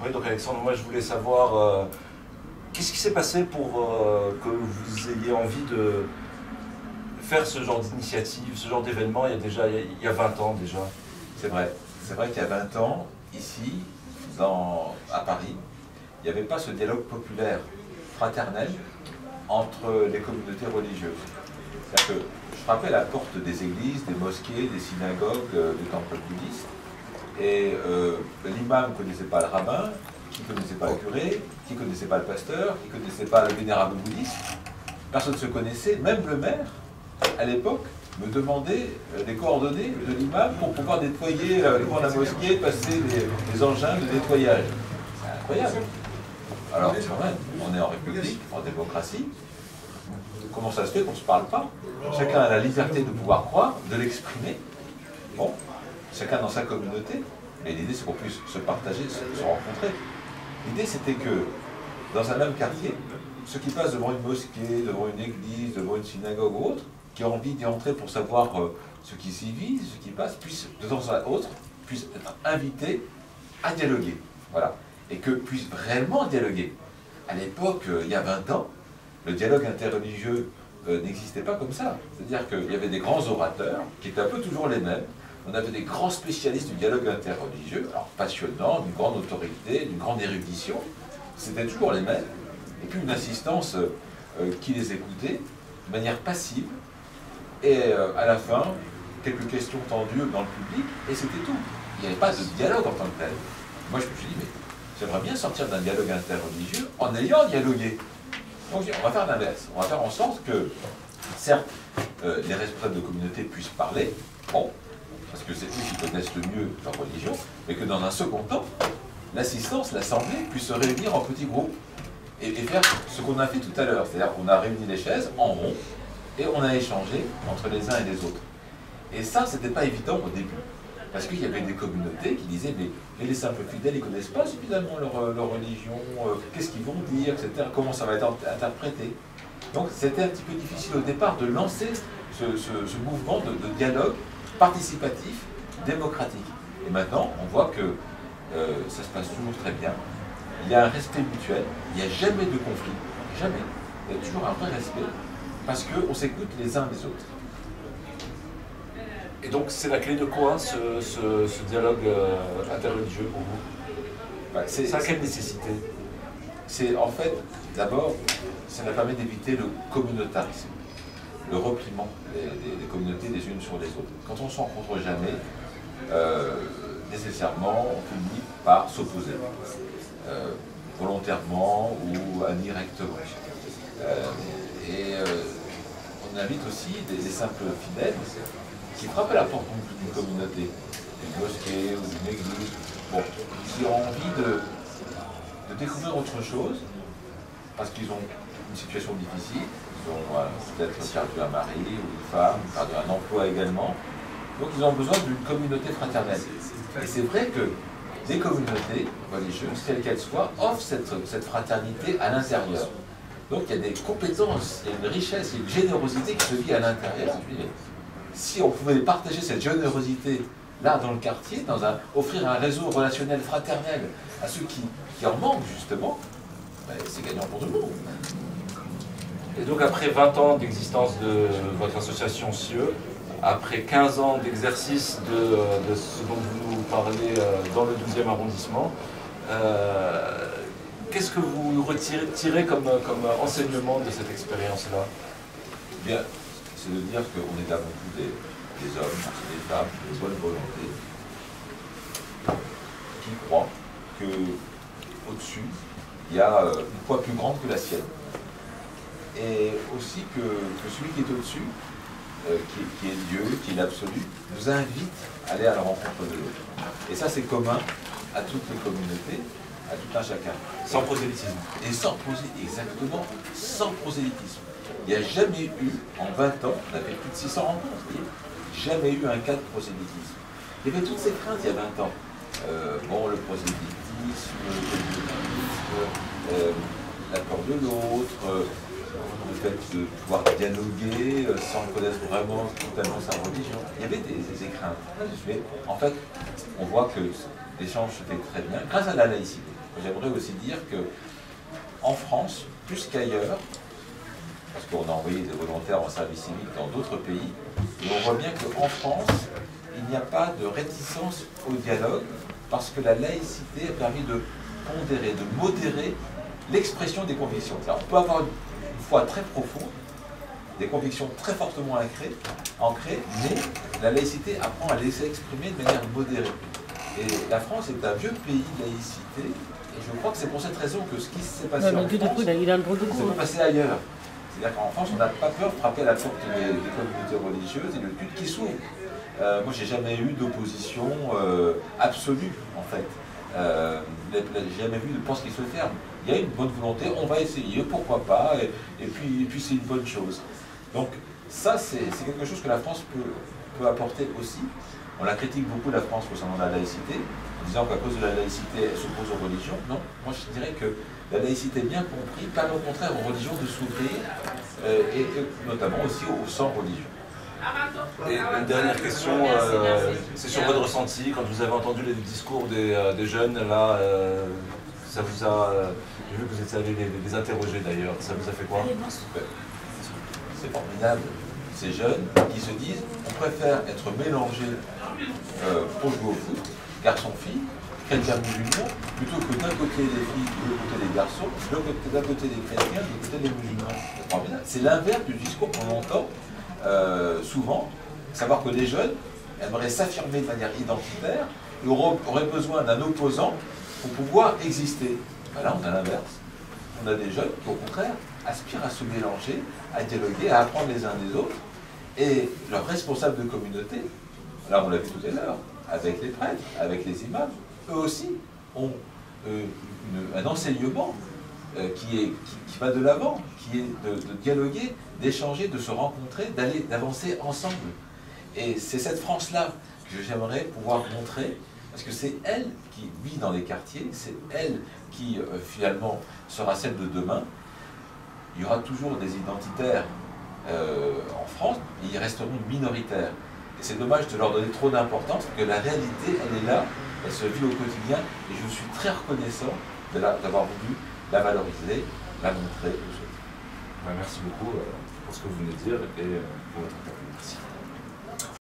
Oui, donc Alexandre, moi je voulais savoir qu'est-ce qui s'est passé pour que vous ayez envie de faire ce genre d'initiative, ce genre d'événement il y a 20 ans déjà. C'est vrai qu'il y a 20 ans, ici, à Paris, il n'y avait pas ce dialogue populaire, fraternel, entre les communautés religieuses. C'est-à-dire que je frappais à la porte des églises, des mosquées, des synagogues, des temples bouddhistes, et l'imam ne connaissait pas le rabbin, qui ne connaissait pas le curé, qui ne connaissait pas le pasteur, qui ne connaissait pas le vénérable bouddhiste. Personne ne se connaissait, même le maire, à l'époque, me demandait les coordonnées de l'imam pour pouvoir nettoyer les coins de la mosquée, passer les engins de nettoyage. C'est incroyable. Alors, quand même, on est en République, en démocratie. Comment ça se fait qu'on ne se parle pas? Chacun a la liberté de pouvoir croire, de l'exprimer. Bon, chacun dans sa communauté. Et l'idée, c'est qu'on puisse se partager, se rencontrer. L'idée, c'était que, dans un même quartier, ceux qui passent devant une mosquée, devant une église, devant une synagogue ou autre, qui ont envie d'y entrer pour savoir ce qui s'y vit, ce qui passe, puissent, de temps à autre, puissent être invités à dialoguer. Voilà. Et que puissent réellement dialoguer. À l'époque, il y a 20 ans, le dialogue interreligieux n'existait pas comme ça. C'est-à-dire qu'il y avait des grands orateurs, qui étaient un peu toujours les mêmes. On avait des grands spécialistes du dialogue interreligieux, alors passionnants, d'une grande autorité, d'une grande érudition. C'était toujours les mêmes. Et puis une assistance qui les écoutait de manière passive. Et à la fin, quelques questions tendues dans le public, et c'était tout. Il n'y avait pas de dialogue en tant que tel. Moi, je me suis dit, mais j'aimerais bien sortir d'un dialogue interreligieux en ayant dialogué. Donc, on va faire l'inverse. On va faire en sorte que, certes, les responsables de communauté puissent parler, bon, parce que c'est eux qui connaissent le mieux leur religion, mais que dans un second temps, l'assistance, l'assemblée, puisse se réunir en petits groupes et faire ce qu'on a fait tout à l'heure. C'est-à-dire qu'on a réuni les chaises en rond, et on a échangé entre les uns et les autres. Et ça, c'était pas évident au début. Parce qu'il y avait des communautés qui disaient, mais les simples fidèles, ils ne connaissent pas suffisamment leur religion, qu'est-ce qu'ils vont dire, etc., comment ça va être interprété. Donc c'était un petit peu difficile au départ de lancer ce mouvement de dialogue participatif, démocratique. Et maintenant, on voit que ça se passe toujours très bien. Il y a un respect mutuel, il n'y a jamais de conflit, jamais. Il y a toujours un vrai respect, parce qu'on s'écoute les uns les autres. Et donc c'est la clé de quoi ce dialogue interreligieux pour vous? C'est à quelle nécessité? C'est en fait, d'abord, ça nous permet d'éviter le communautarisme, le repliement des communautés les unes sur les autres. Quand on ne se rencontre jamais, nécessairement, on finit par s'opposer, volontairement ou indirectement. On invite aussi des simples fidèles qui frappent à la porte d'une communauté, d'une mosquée ou d'une église, bon, qui ont envie de découvrir autre chose, parce qu'ils ont une situation difficile, ils ont peut-être perdu un mari ou une femme, perdu un emploi également, donc ils ont besoin d'une communauté fraternelle. Et c'est vrai que des communautés religieuses, quelles qu'elles soient, offrent cette fraternité à l'intérieur. Donc il y a des compétences, il y a une richesse, il y a une générosité qui se vit à l'intérieur. Si on pouvait partager cette générosité là dans le quartier, offrir un réseau relationnel fraternel à ceux qui en manquent justement, ben, c'est gagnant pour tout le monde. Et donc après 20 ans d'existence de votre association CIE, après 15 ans d'exercice de ce dont vous nous parlez dans le 12e arrondissement, qu'est-ce que vous retirez comme enseignement de cette expérience-là? Bien, c'est de dire qu'on est avant tout des hommes, des femmes, de bonne volonté, qui croient qu'au-dessus, il y a une foi plus grande que la sienne. Et aussi que celui qui est au-dessus, qui est Dieu, qui est l'absolu, nous invite à aller à la rencontre de l'autre. Et ça, c'est commun à toutes les communautés, à tout un chacun. Sans prosélytisme. Et exactement, sans prosélytisme. Il n'y a jamais eu, en 20 ans, on a fait plus de 600 rencontres, jamais eu un cas de prosélytisme. Il y avait toutes ces craintes il y a 20 ans. Bon, le prosélytisme, le communautarisme, l'accord de l'autre, le fait de pouvoir dialoguer sans connaître vraiment totalement sa religion. Il y avait des craintes. Mais en fait, on voit que l'échange se fait très bien grâce à la laïcité. j'aimerais aussi dire que en France, plus qu'ailleurs, parce qu'on a envoyé des volontaires en service civique dans d'autres pays, et on voit bien qu'en France, il n'y a pas de réticence au dialogue, parce que la laïcité a permis de pondérer, de modérer l'expression des convictions. On peut avoir une foi très profonde, des convictions très fortement ancrées, mais la laïcité apprend à laisser exprimer de manière modérée. Et la France est un vieux pays de laïcité, et je crois que c'est pour cette raison que ce qui s'est passé en France s'est pas passé ailleurs. C'est-à-dire qu'en France, on n'a pas peur de frapper à la porte des communautés religieuses et le culte qui s'ouvre. Moi, j'ai jamais eu d'opposition absolue, en fait. J'ai jamais vu de pense qu'il se ferme. Il y a une bonne volonté, on va essayer, pourquoi pas, et puis c'est une bonne chose. Donc ça, c'est quelque chose que la France peut apporter aussi. On la critique beaucoup, la France, concernant la laïcité, en disant qu'à cause de la laïcité, elle s'oppose aux religions. Non, moi je dirais que la laïcité bien compris permet au contraire aux religions de s'ouvrir, et notamment aussi aux sans religion. Et une dernière question, c'est sur votre ressenti, quand vous avez entendu les discours des jeunes, là, ça vous a... j'ai vu que vous étiez allé les interroger d'ailleurs, ça vous a fait quoi? C'est formidable, ces jeunes qui se disent on préfère être mélangés pour jouer au foot, garçons-filles, chrétiens-musulmans, plutôt que d'un côté les filles, de l'autre côté les garçons, d'un côté les chrétiens, de l'autre côté les musulmans. C'est l'inverse du discours qu'on entend souvent, savoir que les jeunes aimeraient s'affirmer de manière identitaire et auraient besoin d'un opposant pour pouvoir exister. Ben là, on a l'inverse. On a des jeunes qui, au contraire, aspirent à se mélanger, à dialoguer, à apprendre les uns des autres. Et leurs responsables de communauté, là on l'a vu tout à l'heure, avec les prêtres, avec les imams, eux aussi ont un enseignement qui va de l'avant, qui est de dialoguer, d'échanger, de se rencontrer, d'avancer ensemble. Et c'est cette France-là que j'aimerais pouvoir montrer, parce que c'est elle qui vit dans les quartiers, c'est elle qui finalement sera celle de demain. Il y aura toujours des identitaires en France, mais ils resteront minoritaires. Et c'est dommage de leur donner trop d'importance, parce que la réalité, elle est là, elle se vit au quotidien, et je suis très reconnaissant d'avoir voulu la valoriser, la montrer aux autres. Merci beaucoup pour ce que vous venez de dire et pour votre interview. Merci.